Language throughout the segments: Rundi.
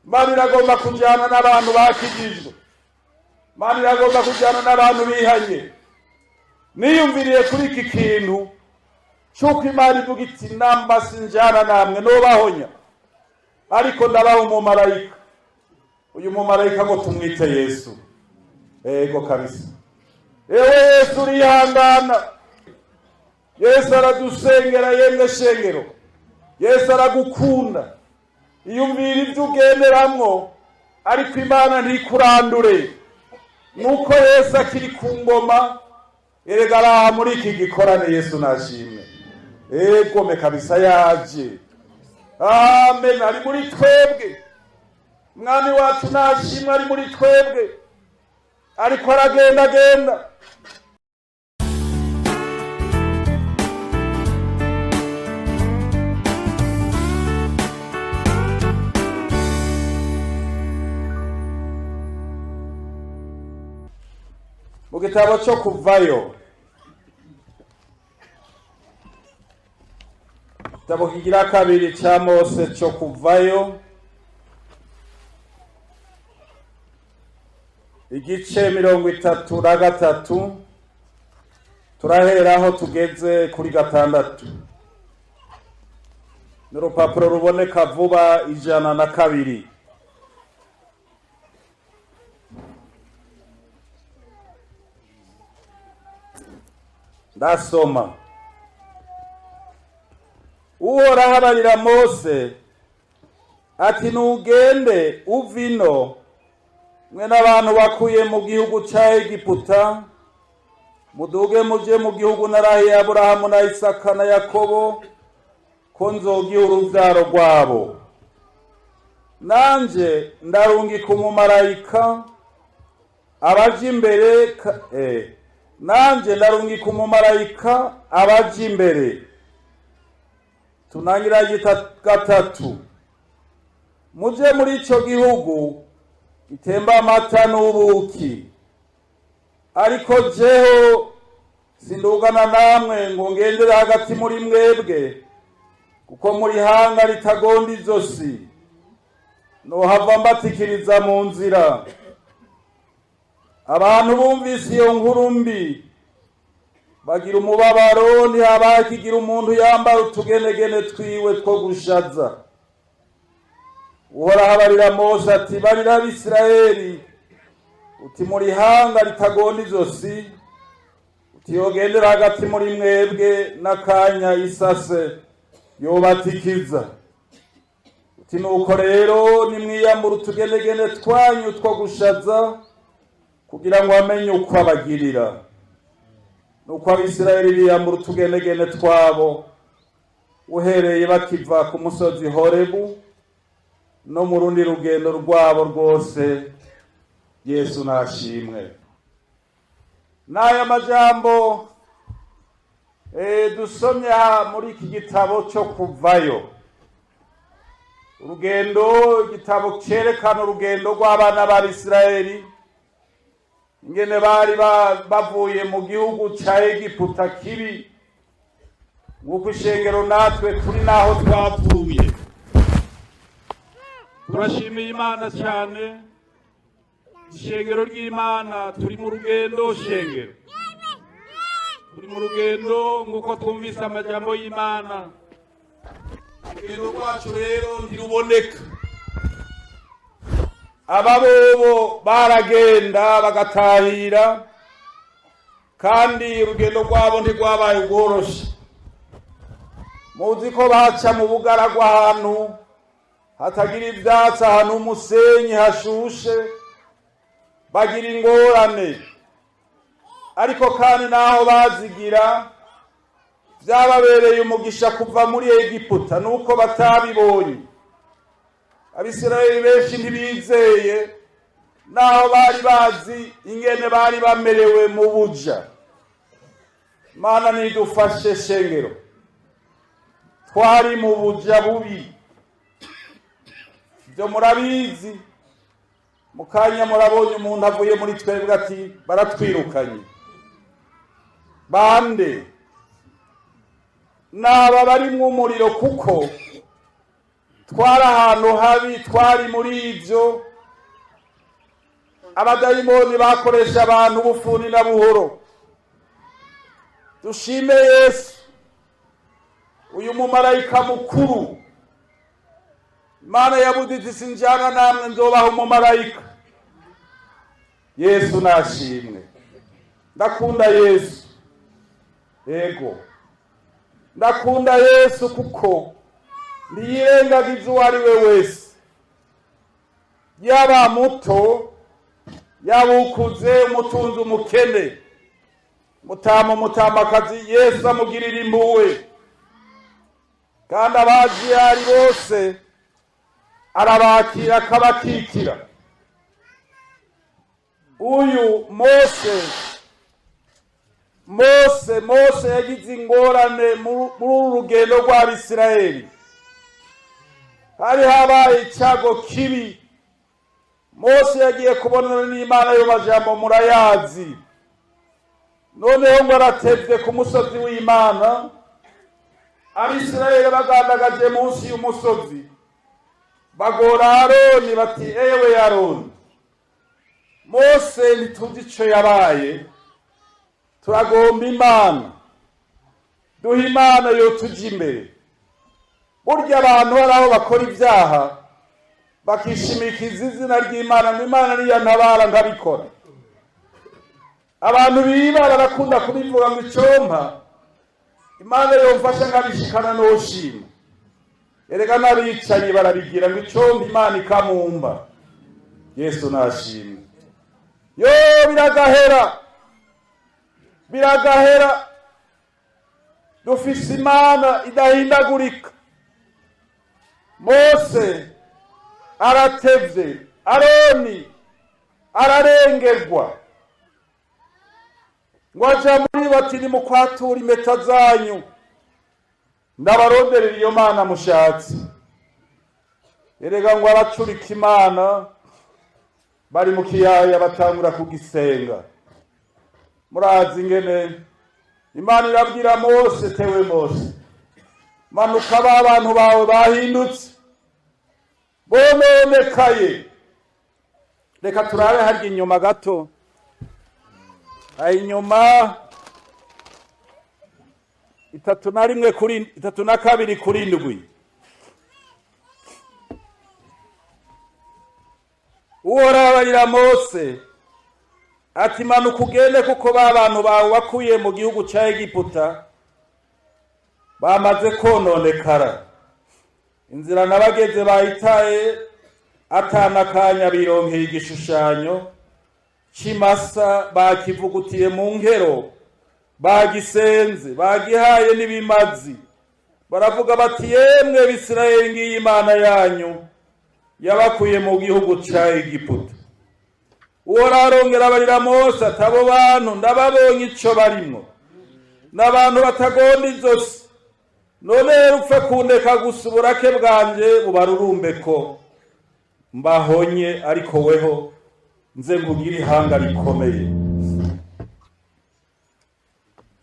Imana iragomba kujyana n'abantu bakijijwe. Imana iragomba kujyana n'abantu bihanye. Niyumviriye kuri iki kintu cyuko Imana ivuga iti namba sinjana namwe nobahonya, ariko ndabaho umumarayika. Uyu mumarayika ngo tumwite Yesu. Ego kabisa. Yesu urihangana. Yesu aradusengera yemwe shengero. Yesu aragukunda. Iyumvira ibyo ugenderamwo, ariko Imana ntikurandure. Nuko Yesu akiri ku ngoma, erega araha muri iki gikorane Yesu nashimwe. Ego me kabisa yaje. Amen, ari muri twebwe. Mwami wacu nashimwe ari muri twebwe. Ariko aragenda. Mu gitabo cyo kuvayo, igitabo kigira kabiri cya Mose cyo kuvayo, igice 33 turaheraho tugeze kuri 6. N'urupapuro ruboneka vuba 102. Ndasoma. Uhoraho abarira Mose ati nugende uvino mwe n'abantu bakuye mu gihugu cya Egiputa, muduge muje mu gihugu narahiye Aburahamu na Isaka na Yakobo ko nzogiha uruvyaro rwabo. Nanje ndarungika umumarayika abaje imbere nanje ndarungika umumarayika abaje imbere. Tunangira 3. Muje muri ico gihugu itemba amata n'ubuki, ariko jeho sindugana namwe ngo ngendere hagati muri mwebwe, kuko muri hanga ritagonda izosi nohava mbatikiriza mu nzira. Abantu bumvise iyo nkuru mbi bagira umubabaro, ntihabakigira umuntu yambara utugenegene twiwe two gushaza. Uhoraho abarira Mose ati barira Abisirayeli uti muri hanga ritagonda izosi, uti yogendera hagati muri mwebwe n'akanya isase yobatikiza. Uti nuko rero nimwiyambura utugenegene twanyu two gushaza, kugira ngo amenye uko abagirira. Nuko Abisirayeli biyambura utugenegene twabo uhereye bakiva ku musozi Horebu no mu rundi rugendo rwabo rwose. Yesu nashimwe. N'aya majambo dusomye muri iki gitabo cyo kuvayo, urugendo, igitabo cyerekana urugendo rw'abana b'Abisirayeli ingene bari bavuye mu gihugu cya Egiputa kibi, nk'uko ishengero natwe turi naho twavuye. Turashimiye Imana cyane, ishengero ry'Imana turi mu rugendo shengero, turi mu rugendo nk'uko twumvise amajambo y'Imana. Urugendo rwacu rero ntiruboneka. Ababobo baragenda bagatahira, kandi urugendo rwabo ntirwabaye rworoshe. Muzi ko baca mu bugaragwa ahantu hatagira ibyatsi, ahantu umusenyi hashushe, bagira ingorane. Ariko kandi naho bazigira byababereye umugisha kuva muri Egiputa, nuko batabibonye. Abisirayeli benshi ntibizeye, naho bari bazi ingene bari bamerewe mu buja. Mana nidufashe shengero, twari mu buja bubi. Ibyo murabizi, mukanya murabonye umuntu avuye muri twebwe ati baratwirukanye. Bande naba bari mu muriro, kuko twari ahantu habi, twari muri ivyo abadayimoni bakoresha abantu bufuni na buhoro. Dushime Yesu, uyu mumarayika mukuru. Imana yabuditse sinjana namwe nzobaha umumarayika. Yesu nashimwe. Ndakunda Yesu. Ego. Ndakunda Yesu kuko ndiyirengagiza uwo ari we wese. Yaba muto, yaba ukuze, umutunzi, umukene, mutamakazi, Yesu amugirira impuhwe. Kandi abazi ari bose arabakira akabakikira. Uyu Mose yagize ingorane muri urugendo rw'Abisirayeli. Hari habaye icyago kibi. Mose yagiye kubonana n'Imana yo majambo murayazi. Noneho ngo aratevye ku musozi w'Imana. Abisirayeli bagandagaje munsi y'umusozi. Bagora Aroni bati ewe Aroni, Mose ntituzi ico yabaye, turagomba Imana, duha Imana yo tuja imbere. Burya abantu baraho bakora ibyaha bakishimikiza izina ry'Imana, n'Imana niyo ntabara nkabikora. Abantu biba barakunda kubivuga ngo icompa Imana yomfasha nkabishikana noshima. Erega n'abicanyi barabigira ngo icompa Imana ikamumba. Yesu nashimwe. Yo biragahera. Dufise Imana idahindagurika. Mose aratevye, Aroni ararengerwa. Ngo aja muri bati nimukwatura impeta zanyu ndabaronderera iyo Mana mushatse. Erega ngo aracurika Imana, bari mu kiyaya batangura kugisenga. Murazi ingene Imana irabwira Mose, tewe Mose, manuka abantu bawe bahindutse bononekaye. Reka turabe harya inyuma gato. Inyuma 32:7. Uhoraho abarira Mose ati manuka ugende kuko abantu bawe wakuye mu gihugu ca Egiputa bamaze kononekara. Inzira nabageze bayitaye atanakanya bironkeye igishushanyo c'imasa bakivugutiye mu nkero, bagisenze, bagihaye n'ibimazi. Baravuga bati yemwe Bisirayeli, ngiyi Imana yanyu yabakuye mu gihugu ca Egiputa. Uhoraho arongera abarira Mose ati abo bantu ndababonye ico barimwo, n'abantu batagonda izosi. None upfe kundeka gusa uburake bwanje bubarurumbe ko mbahonye, ariko weho nze ngugire ihanga rikomeye.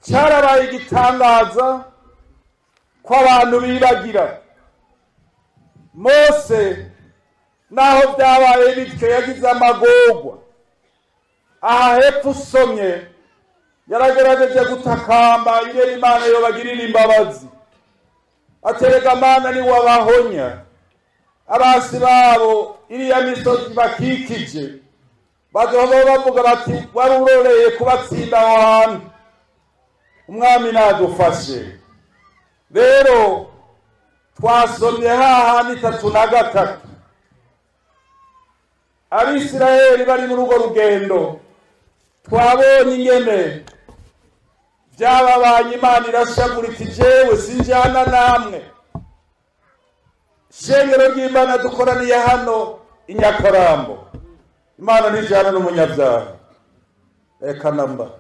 Cyarabaye igitangaza ko abantu bibagira. Mose naho byabaye bityo yagize amagorwa. Aha hepfo usomye yaragerageje gutakamba ingene Imana yobagirira imbabazi. Aterega Mana ni wabahonya abasi babo iriya misozi bakikije, bazoba bavuga bati waruroreye kubatsinda aho hantu. Umwami nadufashe. Rero twasomye hahandi 3:3. Abisirayeli bari muri urwo rugendo, twabonye ingene byababanye. Imana irashagura iti jewe sinjana namwe. Shengero ry'Imana dukoraniye hano inyakorambo, Imana nijana n'umunyabyaha. Eka namba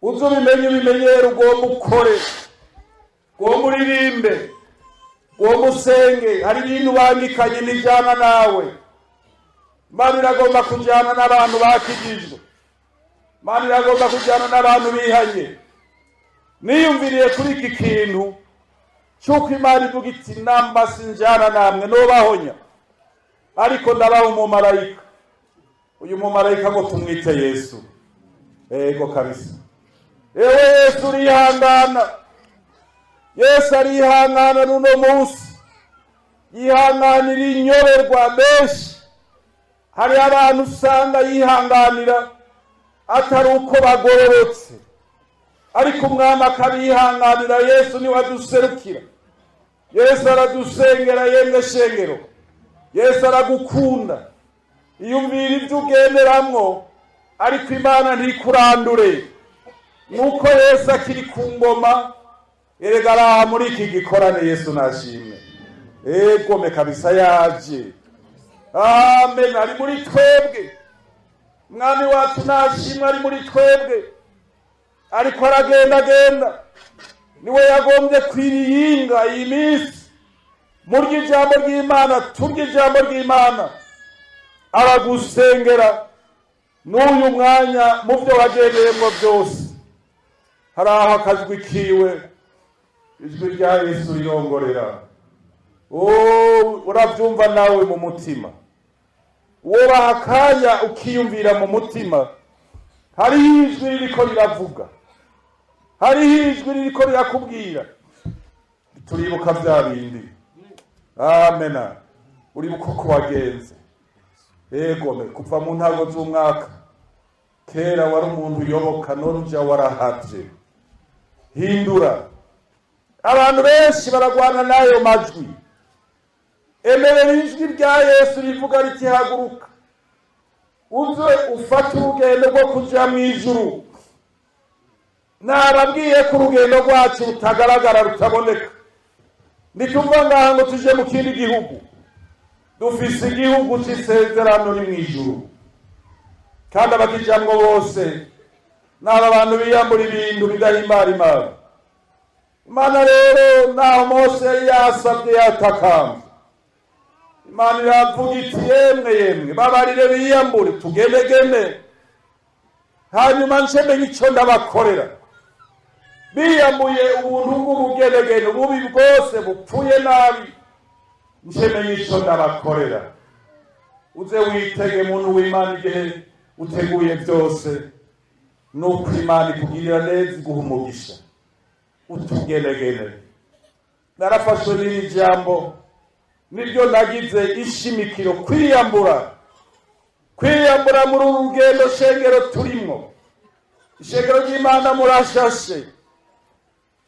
uzo bimenyere, ugomba ukore, ugomba uririmbe, ugomba usenge. Hari ibintu bangikanye nijana nawe. Imana iragomba kujyana n'abantu bakijijwe. Imana iragomba kujyana n'abantu bihanye. Niyumviriye kuri iki kintu cyuko Imana ivuga iti namba sinjana namwe nobahonya ariko ndabaha umumarayika. Uyu mumarayika ngo tumwite Yesu. Ego kabisa. Ewe Yesu urihangana. Yesu arihangana nuno munsi. Yihanganira inyoberwa benshi. Hari abantu usanga yihanganira atari uko bagororotse, ariko umwami akabihanganira. Yesu niwe aduserukira. Yesu aradusengera yemwe shengero. Yesu aragukunda. Iyumvira ibyo ugenderamwo, ariko Imana ntikurandure. Nuko Yesu akiri ku ngoma, erega araha muri iki gikorane. Yesu nashimwe. Egome kabisa yaje. Amen. Ari muri twebwe. Mwami wacu nashimwe ari muri twebwe. Ariko aragenda. Niwe yagombye kwiriyinga iyi minsi. Murya ijambo ry'Imana, turya ijambo ry'Imana. Aragusengera n'uyu mwanya mu byo wagendeyemo byose. Hari aho akajwi kiwe, ijwi rya Yesu rirongorera. Urabyumva nawe mu mutima. Wobaha akanya ukiyumvira mu mutima. Hariho ijwi ririko riravuga. Hariho ijwi ririko rirakubwira. Turibuka bya bindi. Amen. Uribuka uko wagenze. Egome kuva mu ntago z'umwaka. Kera wari umuntu uyoboka, none uja warahavye. Hindura. Abantu benshi baragwana nayo majwi. Emerera ijwi rya Yesu rivuga riti haguruka. Uze ufata urugendo rwo kuja mu ijuru. Nababwiye ko urugendo rwacu rutagaragara, rutaboneka. Nitumva ngaha ngo tuje mu kindi gihugu. Dufise igihugu c'isezerano ni mu ijuru. Kandi abakijamwo bose n'aba bantu biyambura ibintu bidahimbara Imana. Imana rero naho Mose yasabye yatakamba, Imana iravuga iti yemwe babarire biyambure tugenegene, hanyuma nshemeye icyo ndabakorera. Biyambuye ubuntu bw'ubugenegene, ububi bwose bupfuye nabi, nshemeye icyo ndabakorera. Uze witege muntu w'Imana igihe uteguye byose, nuko Imana ikugirira neza iguha umugisha. Utugenegene. Narafashwe n'iri jambo, niryo nagize ishimikiro kwiyambura. Kwiyambura muri urugendo shengero turimo. Ishengero ry'Imana murashashe.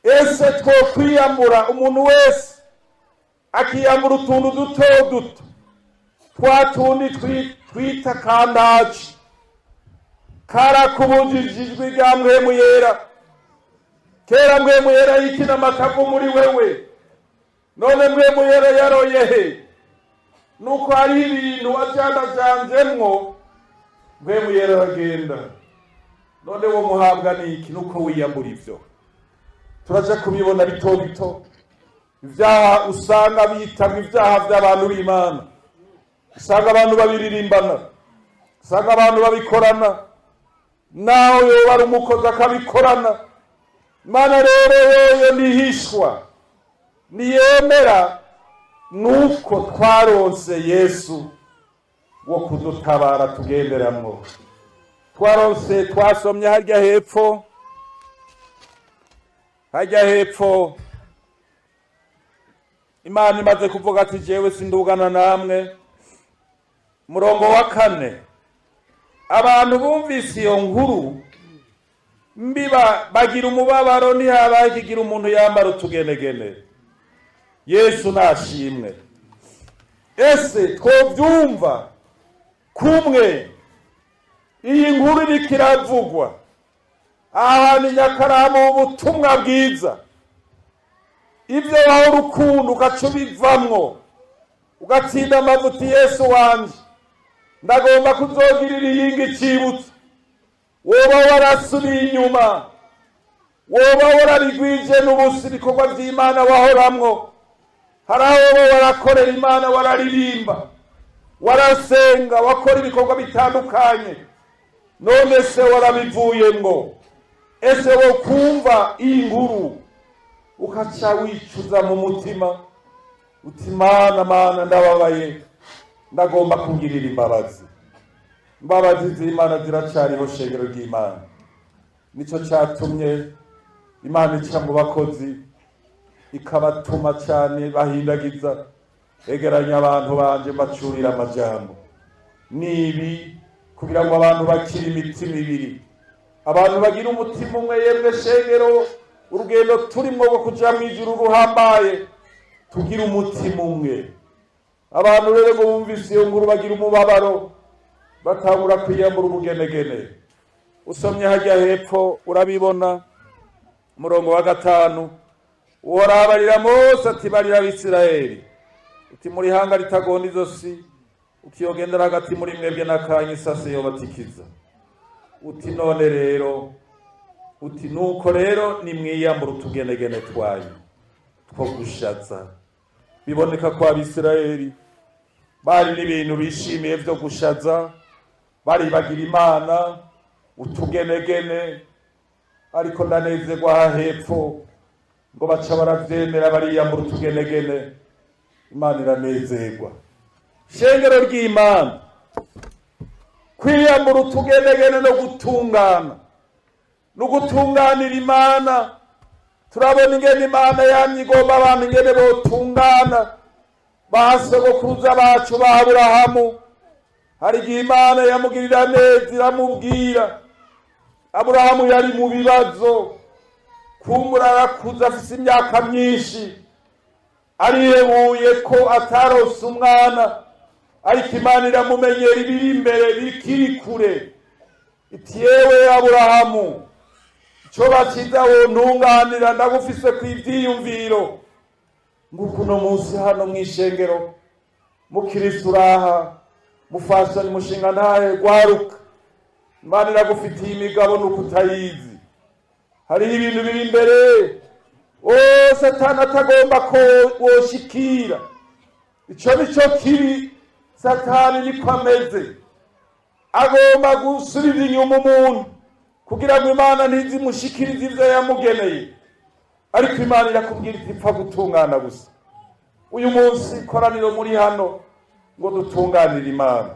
Ese two kwiyambura, umuntu wese akiyambura utuntu duto twatundi twita kandaci. Karakubujije ijwi rya Mpwemu Yera. Kera Mpwemu Yera yikina amatavu muri wewe, none Mpwemu Yera yaroye he? Nuko hari ibintu wajyanajyanjemwo, Mpwemu Yera aragenda. None wo muhabwa niki? Nuko wiyambura ivyo. Turaje kubibona bito. Ivyaha usanga bitamwe ivyaha by'abantu b'Imana. Usanga abantu babiririmbana. Usanga abantu babikorana. Naho yo bari umukozi akabikorana. Imana rero yoyo nihishwa, niyemera, nuko twaronse Yesu wo kudutabara tugenderamwo. Twasomye harya hepfo Imana imaze kuvuga ati jewe sindugana namwe. Murongo wa 4, abantu bumvise iyo nkuru mbiba bagira umubabaro, ntihabaye ikigira umuntu yambara utugenegene. Yesu nashimwe. Ese twovyumva kumwe iyi nkuru iriko iravugwa ahantu Nyakaramu ubutumwa bwiza, ivyo waho urukundo ugaca ubivamwo ugatsinda amavuta. Yesu wanje ndagomba kuzogirira iyinga icibutso. Woba warasubiye inyuma, woba wararigwije n'ubusi ibikorwa vy'Imana wahoramwo, haraho woba warakorera Imana, wararirimba, warasenga, wakora ibikorwa bitandukanye, none se warabivuyemwo. Ese wo kumva iyi nkuru ukaca wicuza mu mutima uti mana ndababaye, ndagomba kungirira imbabazi. Imbabazi z'Imana ziracariho shengero ry'Imana. Nico catumye Imana ica mu bakozi ikabatuma cyane bahindagiza, egeranya abantu banje mbacurira amajambo nibi kugira ngo abantu bakire imitima ibiri, abantu bagira umutima umwe. Yemwe shengero, urugendo turimo rwo kuja mu ijuru ruhambaye, tugira umutima umwe. Abantu rero ngo bumvise iyo nkuru bagira umubabaro, batangura kwiyambura ubugenegene. Usomye hajya hepfo urabibona umurongo wa 5, uhorabarira Mose ati barira Abisirayeli uti muri hanga ritagonda izosi, ukiyogendera hagati muri mwebwe n'akanya isase yobatikiza. Uti none rero, uti nuko rero nimwiyambura utugenegene twanyu two gushaza. Biboneka ko Abisirayeli bari n'ibintu bishimiye vyo gushaza, bari bagira Imana utugenegene, ariko ndanezerwa hepfo ngo baca baravyemera bariyambura utugenegene. Imana iranezerwa. Shengero ry'Imana, kwiyambura utugenegene no gutungana, no gutunganira Imana. Turabona ingene Imana yamye igomba abantu ingene botungana. Basogokuruza bacu ba Aburahamu, hari igihe Imana yamugirira neza iramubwira. Aburahamu yari mu bibazo, kumbura arakuza afise imyaka myinshi, arihebuye ko atarose umwana, ariko Imana iramumenyera ibiri imbere bikiri kure. Iti yewe Aburahamu, ico baciza wontunganira ndagufise kw'ivyiyumviro. Nguko uno munsi hano mw'ishengero mukirisu uraha, mufasoni mushinga ntahe gwaruka, Imana iragufitiye imigabo nuko utayizi. Hariho ibintu biri imbere Satani atagomba ko woshikira. Ico nico kibi Satani niko ameze, agomba gusubira inyuma umuntu kugira ngo Imana ntizimushikirize ivyo yamugeneye. Ariko Imana irakubwira iti pfa gutungana gusa. Uyu munsi koraniro muri hano ngo dutunganire Imana.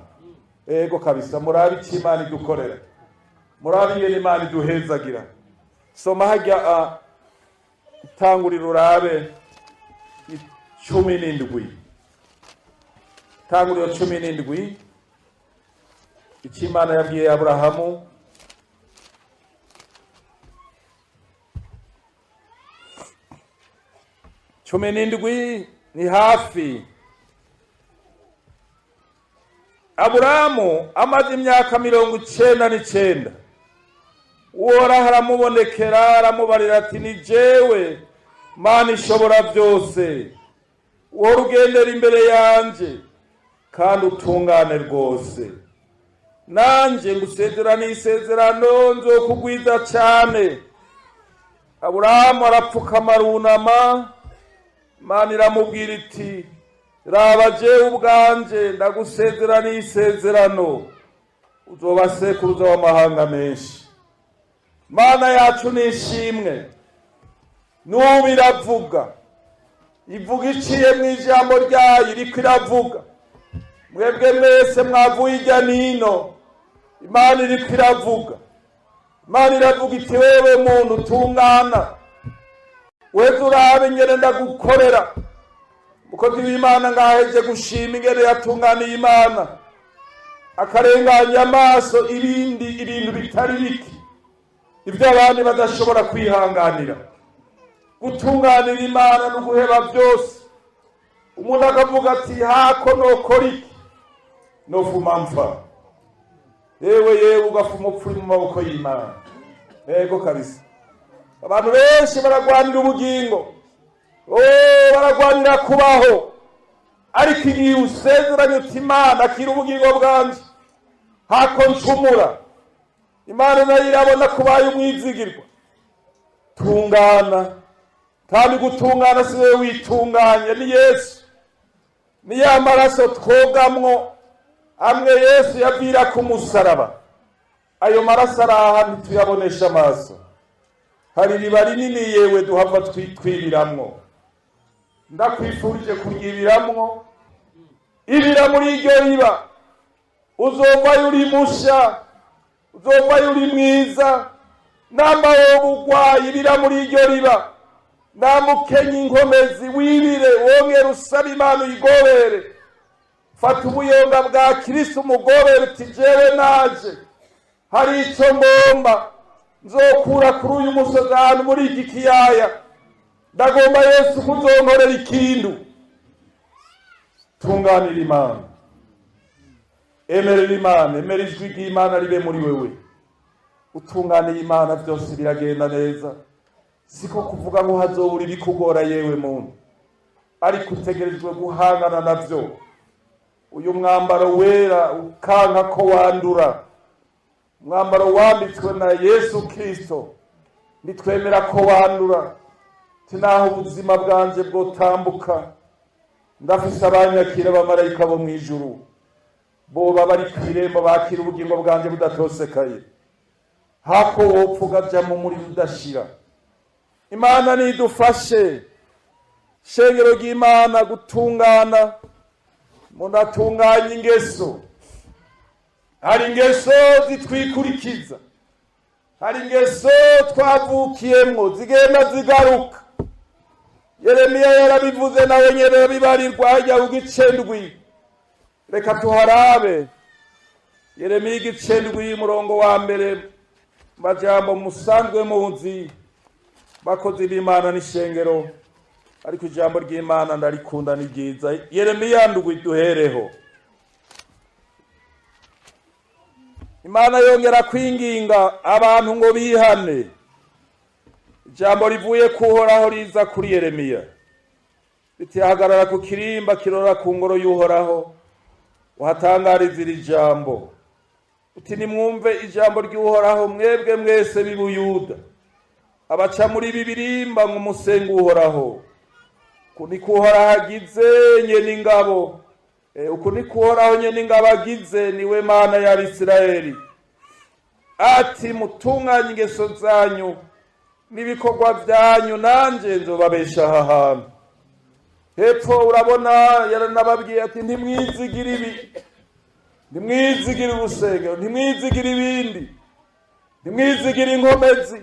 Ego kabisa, murabe iki Imana idukorera, murabe ingene Imana iduhezagira. Soma hajya itangurira urabe 17, itanguriro 17 iki Imana yabwiye Aburahamu. Ni hafi. Aburahamu amaze imyaka 99, Uhoraho aramubonekera aramubarira ati ni jewe Mana ishobora byose, wowe ugendera imbere yanje kandi utungane rwose. Nanje ngusezerana isezerano nzokugwiza cyane. Aburahamu arapfukama arunama, Imana iramubwira iti raba jewe ubwanje ndagusezerana isezerano, uzoba sekuruza w'amahanga menshi. Mana yacu nishimwe, n'ubu iravuga, ivuga iciye mu ijambo ryayo, iriko iravuga. Mwebwe mwese mwavuye irya nino, Imana iriko iravuga. Imana iravuga iti wewe muntu utungana, weze urabe ingene ndagukorera. Umukozi w'Imana ngaheje gushima ingene yatunganiye Imana, akarenganya amaso ibintu bitari biki, ibyo abandi badashobora kwihanganira. Gutunganira Imana no guheba byose. Umuntu akavuga ati hako nokora iki, nofuma mpfa. Yewe ugafuma upfuri mu maboko y'Imana. Ego kabisa, abantu benshi baragwanira ubugingo, baragwanira kubaho, ariko igihe usezeranye uti Imana akira ubugingo bwanje, hako ncumura, Imana nayo irabona kubaye umwizigirwa. Tungana, kandi gutungana si wewe witunganye, ni Yesu. Ni ya maraso twogamwo amwe Yesu yavira ku musaraba. Ayo maraso araha ntituyabonesha amaso, hari iriba rinini yewe duhava twibiramwo. Ndakwifurije kuryibiramwo, ibira muri iryo riba uzovayo uri musha, uzovayo uri mwiza, namba wobugwayi ibira muri iryo riba, namukenye inkomezi wibire wongera usaba Imana uyigobere. Fata ubuyonga bwa Kristo umugobere uti jewe naje hari ico ngomba nzokura kuri uyu musozi ahantu muri iki kiyaya, ndagomba Yesu kuzonkorera ikintu. Tunganira Imana, emerera Imana, emera ijwi ry'Imana ribe muri wewe. Utunganiye Imana byose biragenda neza. Siko kuvuga ngo hazobura ibikugora yewe muntu, ariko utegerejwe guhangana navyo. Uyu mwambaro wera ukanka ko wandura, mwambaro wambitswe na Yesu Kristo, nitwemera ko wandura. Tinaho ubuzima bwanje bwotambuka, ndafise abanyakira abamarayika bo mwijuru, boba bari kwirembo bakira ubugingo bwanje budatosekaye. Hako wopfuga ja mu muri udashira. Imana nidufashe, shengero ry'Imana gutungana, munatunganya ingeso. Hari ingeso zitwikurikiza, hari ingeso twavukiyemwo zigenda zigaruka. Yeremiya yarabivuze nawe nyene bibarirwa hajya ugicendwi. Reka tuharabe Yeremiya igicendwi umurongo wa mbere, majambo musanzwe muzi bakozi b'Imana n'ishengero, ariko ijambo ry'Imana ndarikunda ni ryiza. Yeremiya ndwi duhereho. Imana yongera kwinginga abantu ngo bihane. Ijambo rivuye kuhoraho riza kuri Yeremiya riti hagarara ku kirimba kirora ku ngoro y'Uhoraho, uhatangariza iri jambo uti nimwumve ijambo ry'Uhoraho mwebwe mwese b'Ubuyuda, abaca muri ibi birimba ngo musenge Uhoraho. Uku ni kuhoraho agize nyene ingabo, uku ni kuhoraho nyene ingabo agize, niwe Mana y'Abisirayeli. Ati mutunganye ingeso zanyu n'ibikorwa byanyu, nanje nzobabesha aha hantu. Hepfo urabona yaranababwiye ati ntimwizigire ibi, ntimwizigire urusengero, ntimwizigire ibindi, ntimwizigire inkomezi,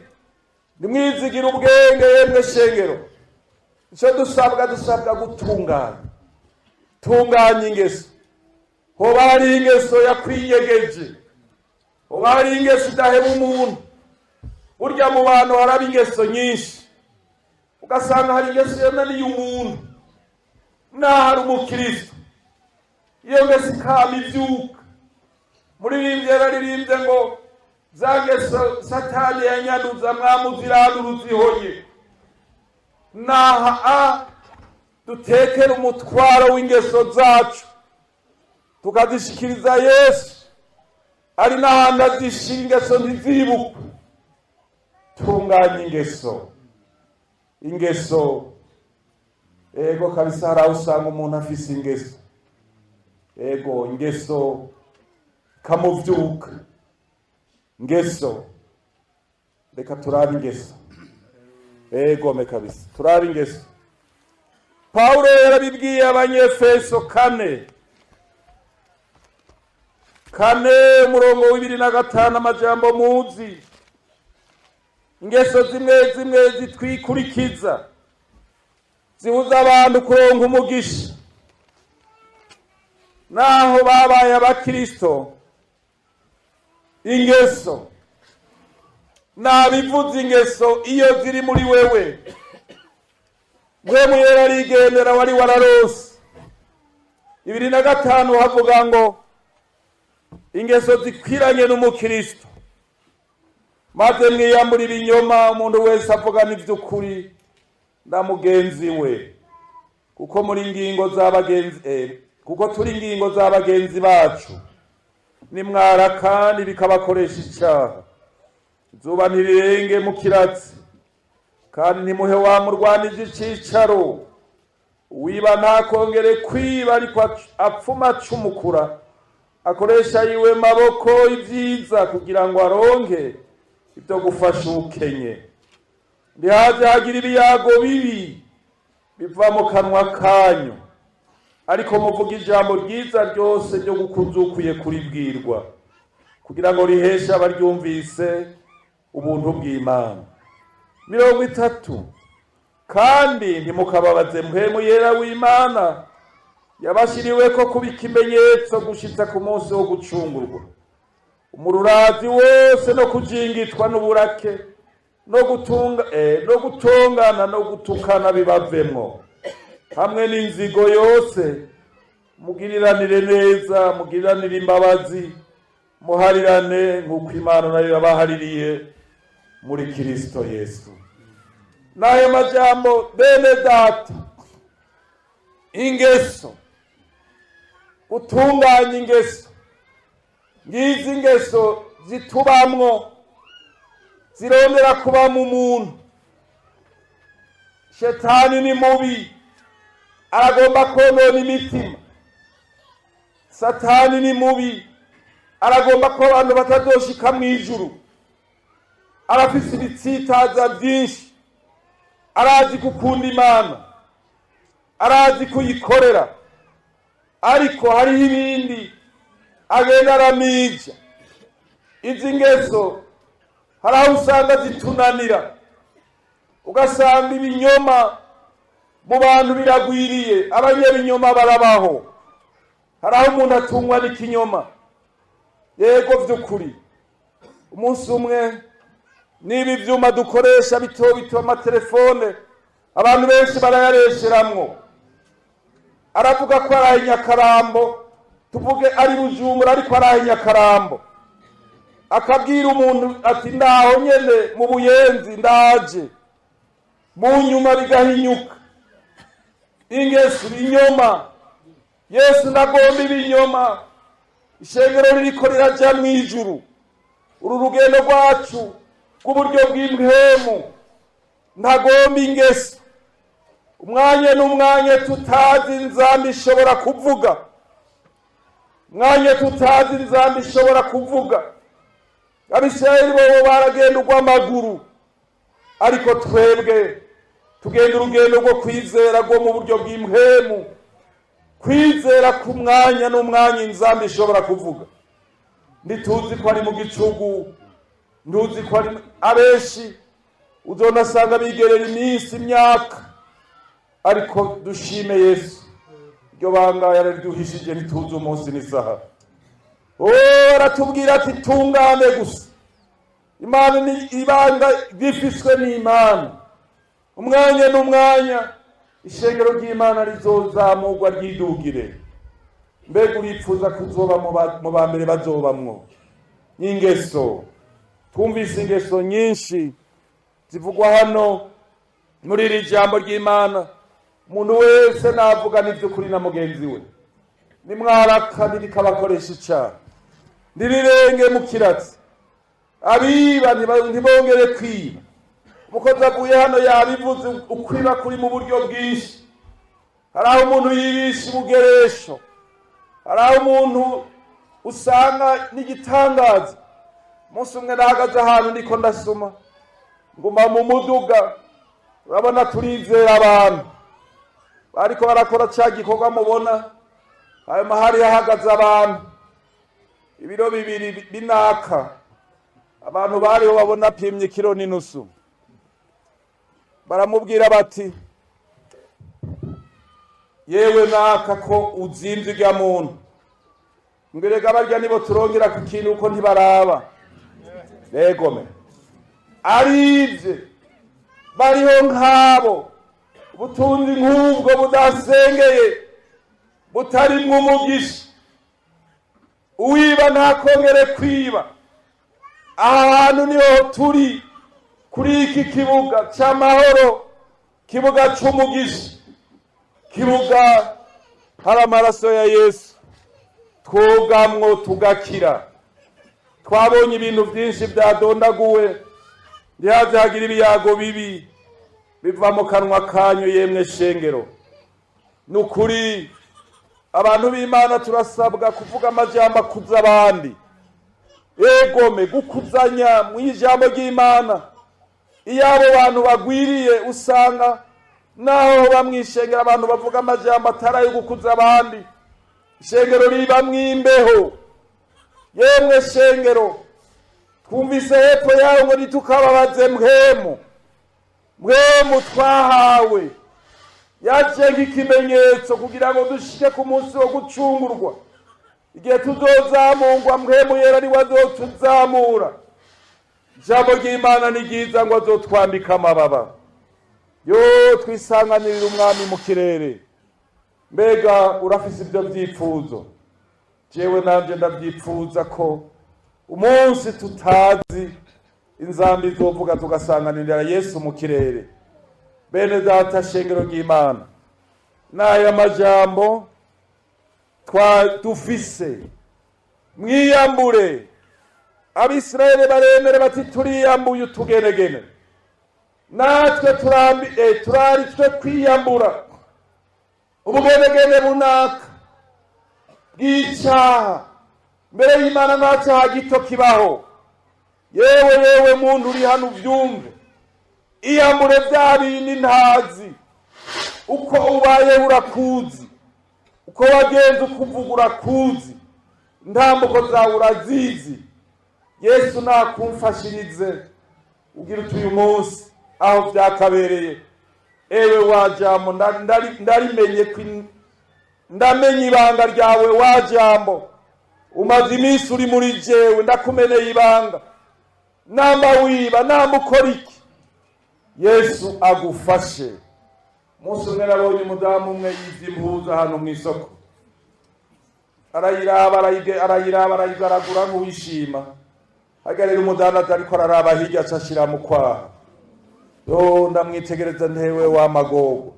ntimwizigire ubwenge yemwe shengero. Ico dusabwa gutunganya. Tunganya ingeso. Hoba hari ingeso yakwiyegeje, hoba hari ingeso idaheba umuntu. Burya mu bantu haraba ingeso nyinshi, ugasanga hari ingeso yananiye umuntu n'ahari umukristo. Iyo ngeso ikama ivyuka. Muririmbyi yararirimbye ngo za ngeso Satani yanyaduza mwamuzirandura uzihonye. Naha dutekera umutwaro w'ingeso zacu tukazishikiriza Yesu, ari n'ahandi azishira ingeso ntizibukwe. Tunganya ingeso. Ingeso, ego kabisa hari usanga umuntu afise ingeso, ego ingeso kamuvyuka. Ingeso, reka turabe ingeso, ego me kabisa turabe ingeso. Paulo yarabibwiye Abanyefeso 4 umurongo wa 25 amajambo muzi. Ingeso zimwe zimwe zitwikurikiza zibuza abantu kuronka umugisha, naho babaye abakristo. Ingeso nabivuze, ingeso iyo ziri muri wewe, mwe muyera rigendera wari wararose. 25 havuga ngo ingeso zikwiranye n'umukristo, maze mwiyambura ibinyoma, umuntu wese avugana ivy'ukuri na mugenzi we, kuko muri ngingo z'abagenzi kuko turi ngingo z'abagenzi bacu. Nimwara kandi bikabakoresha icyaha, izuba ntirirenge mu kiratsi, kandi ntimuhe wamurwanije icicaro. Wiba ntakongere kwiba, ariko apfuma acumukura, akoresha yiwe maboko ibyiza kugira ngo aronke ibyo gufasha ukenye. ntihaze hagira ibiyago bibi biva mu kanwa kanyu, ariko muvuga ijambo ryiza ryose ryo gukuza ukwiye kuribwirwa, kugira ngo riheshe abaryumvise ubuntu bw'Imana. 30. Kandi ntimukababaze mpwemu yera w'Imana yabashiriweko kuba ikimenyetso gushitsa ku munsi wo gucungurwa. Umururazi wose no kujingitwa n'uburake no gutongana no gutukana bibavemwo, hamwe n'inzigo yose. Mugiriranire neza, mugiriranire imbabazi, muharirane nk'uko Imana nayo yabahaririye muri Kristo Yesu. N'ayo majambo bene data, ingeso, gutunganya ingeso, ngizi ingeso zitubamwo zirondera kuba mu muntu. Shetani ni mubi, aragomba konona imitima. Satani ni mubi, aragomba ko abantu batazoshika mw'ijuru. Arafise ibitsitaza byinshi, arazi gukunda Imana, arazi kuyikorera, ariko hariho ibindi agenda aramija. Izi ngeso hari aho usanga zitunanira, ugasanga ibinyoma mu bantu biragwiriye, abanyabinyoma barabaho. Hari aho umuntu atungwa n'ikinyoma. Yego vy'ukuri, umunsi umwe niba ivyuma dukoresha bito amatelefone abantu benshi barayaresheramwo. Aravuga ko ari Nyakarambo, tuvuge ari Bujumbura ariko ari Nyakarambo, akabwira umuntu ati ndaho nyene mu Buyenzi ndaje, mu nyuma bigahinyuka. Ingeso ibinyoma. Yesu nagomba ibinyoma. Ishengero ririko riraja mw'ijuru. Uru rugendo rwacu rw'uburyo bw'impwemu ntagomba ingeso. Umwanya n'umwanya tutazi inzambi ishobora kuvuga. Mwanya tutazi inzambi ishobora kuvuga. Abisirayeli bo baragenda urw'amaguru, ariko twebwe tugenda urugendo rwo kwizera rwo mu buryo bw'impwemu. Kwizera ku mwanya n'umwanya inzambi ishobora kuvuga. Ntituzi ko ari mu gicugu, ntuzi ko ari abenshi uzonasanga bigerera iminsi imyaka, ariko dushime Yesu iryo banga yaraduhishije ntituzi umunsi n'isaha. Aratubwira ati tungane gusa. Imana ni ibanga gifiswe n'Imana. Umwanya n'umwanya ishengero ry'Imana rizozamurwa ryidugire. Mbega uripfuza kuzoba mu bambere bazobamwo? Ingeso, twumvise ingeso nyinshi zivugwa hano muri iri jambo ry'Imana. Umuntu wese navuga n'ivy'ukuri na mugenzi we. Nimwaraka nirikabakoresha icaha, ndirirenge mu kiratsi. Abiba ntibongere kwiba. Umukozi avuye hano yabivuze, ukwiba kuri mu buryo bwinshi. Hari aho umuntu yibisha ubugeresho, hari aho umuntu usanga n'igitangaza. Umunsi umwe nahagaze ahantu ndiko ndasoma, nguma mu muduga, urabona turizera abantu bariko barakora ca gikorwa mubona. Ayo mahari hahagaze abantu ibiro bibiri binaka, abantu bariho babona pimye kilo n'inusu. Baramubwira bati, yewe naka ko uzimvye rya muntu, mbirega barya nibo turongera ku kintu uko ntibaraba. Begome arivye bariho nkabo, ubutunzi nk'ubwo budasengeye, butarimwo umugisha. Uwiba ntakongere kwiba. Aha hantu niho turi kuri iki kibuga c'amahoro, kibuga c'umugisha, kibuga hari amaraso ya Yesu twogamwo tugakira. Twabonye ibintu byinshi byadondaguwe, ntihaze hagira ibiyago bibi biva mu kanwa kanyu yemwe shengero. Nukuri abantu b'Imana turasabwa kuvuga amajambo akuza abandi. Egome gukuzanya mu ijambo ry'Imana. iyo abo bantu bagwiriye usanga naho bamwishengera abantu bavuga amajambo atari yo gukuza abandi, ishengero riba mwimbeho. Yemwe shengero, twumvise hepfo yaho ngo ntitukababaze mwemu twahawe yaje nk'ikimenyetso kugira ngo dushike ku munsi wo gucungurwa, igihe tuzozamurwa mwemu yera ari wazotuzamura. Ijambo ry'Imana ni ryiza ngo azotwambika amababa. Yo twisanganirira umwami mu kirere. Mbega urafise ibyo byipfuzo? Jewe nanje ndabyipfuza ko umunsi tutazi inzambi izovuga tugasanganirira Yesu mu kirere. Bene data shengero ry'Imana, n'aya majambo dufise, mwiyambure. Abisirayeli baremere bati turiyambuye utugenegene, natwe turari twe kwiyambura ubugenegene bunaka bw'icyaha. Mbere y'Imana nta cyaha gito kibaho. Yewe muntu uri hano uvyumve, iyambure bya bindi ntazi. Uko ubaye urakuzi, uko wagenze ukuvuga urakuzi, intambuko zawe urazizi. Yesu nakumfashirize ugira uyu munsi aho byakabereye. Ewe wajambo, ndamenye ibanga ryawe wajambo. Umaze iminsi uri muri jewe, ndakumeneye ibanga. Namba wiba, namba ukora iki, Yesu agufashe. Umunsi umwe nabonye umudamu umwe yivye impuzu hano mw'isoko, arayiraba arayigaragura nk'uwishima. Hagarira umudandaza ariko araraba hirya acashira mu kwaha. Yo ndamwitegereza ntewe w'amagogo,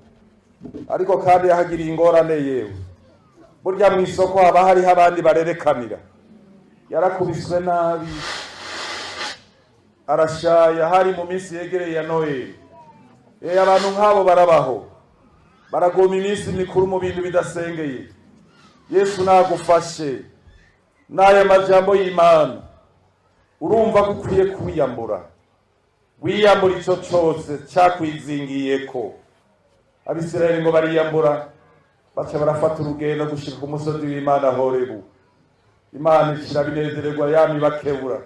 ariko kandi yahagiriye ingorane yewe. Burya mw'isoko haba hariho abandi barerekanira. Yarakubiswe nabi, arashaya. Hari mu minsi yegereye ya Noheli. Abantu nk'abo barabaho, baragoma iminsi mikuru mu bintu bidasengeye. Yesu nagufashe. N'aya majambo y'Imana urumva ko ukwiye kwiyambura. Wiyambura ico cose cakwizingiyeko. Abisirayeli ngo bariyambura, baca barafata urugendo gushika ku musozi w'Imana Horebu. Imana ishira binezererwa yami bakebura,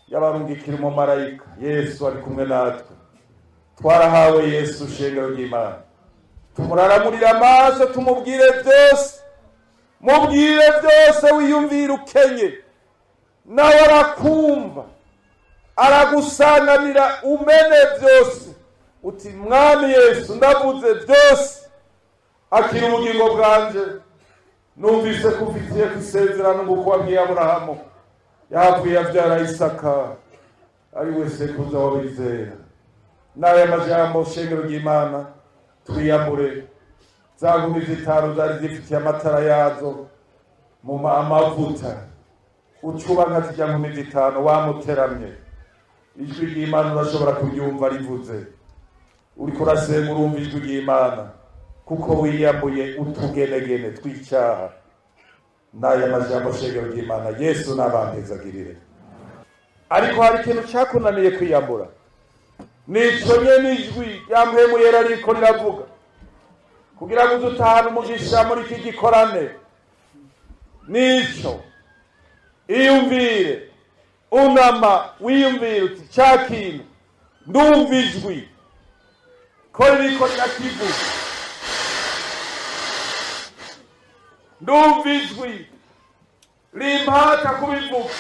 yabarungikira umumarayika. Yesu ari kumwe natwe. Twarahawe Yesu shengero ry'Imana. Tumuraramurira amaso, tumubwire byose. Mubwire byose wiyumvira ukenye, nawe arakumva, aragusanganira umene byose. Uti mwami Yesu ndavuze byose, akira ubugingo bwanje. Numvise ko ufitiye isezerano nguko wabwiye Aburahamu, yavuye abyara Isaka, ari we sekuruza w'abizera. N'aya majambo shengero ry'Imana twiyambure. Za nkumi zitanu zari zifitiye amatara yazo mu amavuta, ucuba nka zijya nkumi zitanu wamuteramye. Ijwi ry'Imana urashobora kuryumva rivuze. Uriko urasenga urumva ijwi ry'Imana, kuko wiyambuye utugenegene tw'icyaha. N'aya majambo shengero ry'Imana Yesu nabambezagirire. Ariko hari ikintu cyakunaniye kwiyambura, nico nyene ijwi yampemu yera ariko riravuga, kugira ngo dutahane umugisha muri iki gikorane. Nico iyumvire, unama wiyumvire uti cya kintu ndumva ijwi ko ririko rirakivuga. Ndumva ijwi rimpata kubivuga.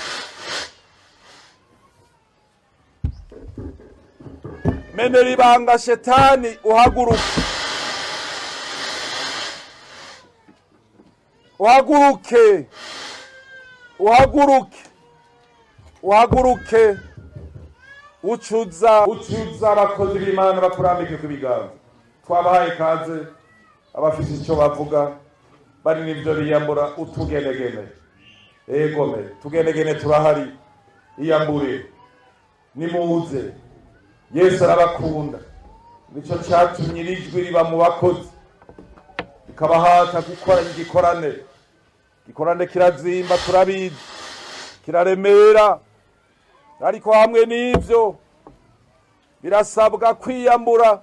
Menera ibanga shetani uhaguruke. Uhaguruke ucuza abakozi b'Imana bakurambike ku biganza. Twabahaye kaze abafite icyo bavuga, bari n'ibyo biyambura utugenegene. Egome tugenegene turahari, iyambure nimuze. Yesu arabakunda, nico cyatumye irijwi riba mu bakozi, ikabahata gukora igikorane. Igikorane kirazimba turabizi, kiraremera, ariko hamwe n'ivyo birasabwa kwiyambura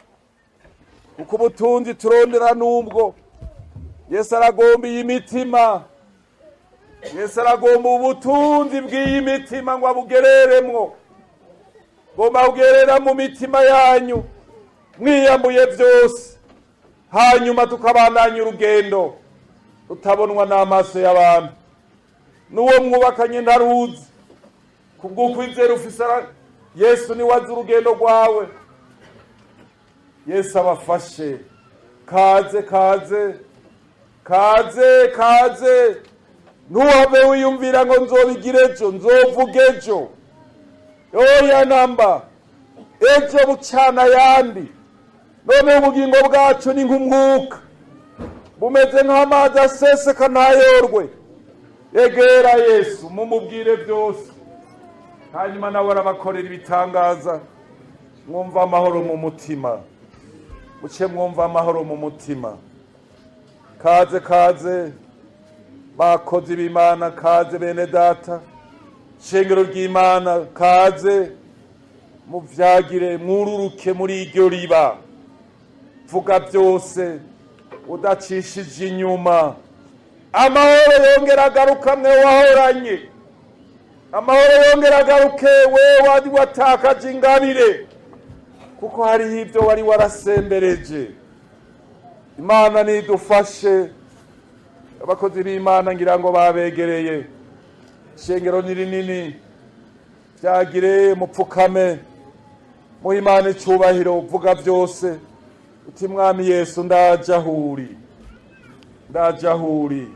kuko ubutunzi turondera nubwo Yesu aragomba iyi mitima. Yesu aragomba ubutunzi bw'iyi mitima ngo abugereremwo, gomba bugerera mu mitima yanyu mwiyambuye byose, hanyuma tukabandanya urugendo rutabonwa n'amaso y'abantu. N'uwo mwubakanye ntaruzi, kubw'ukwizera ufise Yesu ni wazi urugendo rwawe. Yesu abafashe. Kaze kaze kaze kaze, ntuhave wiyumvira ngo nzobigire ejo, nzovuga ejo. Oya namba, ejo bucana yandi. None ubugingo bwacu ni nk'umwuka, bumeze nk'amazi aseseka ntayorwe. Egera Yesu mumubwire byose, hanyuma nawe arabakorera ibitangaza. Mwumva amahoro mu mutima, muce mwumva amahoro mu mutima. Kaze kaze bakozi b'Imana, kaze bene data, shengero ry'Imana, kaze muvyagire, mwururuke muri iryo riba. Vuga byose udacishije inyuma. Amahoro yongera agaruka mwe wahoranye, amahoro yongera agaruke we wari watakaje ingabire, kuko hariho ibyo wari warasembereje. Imana nidufashe. Abakozi b'Imana ngira ngo babegereye, shengero ni rinini, byagire mupfukame, muhe Imana icubahiro. Vuga byose uti mwami Yesu ndaje ahuri, ndaje ahuri.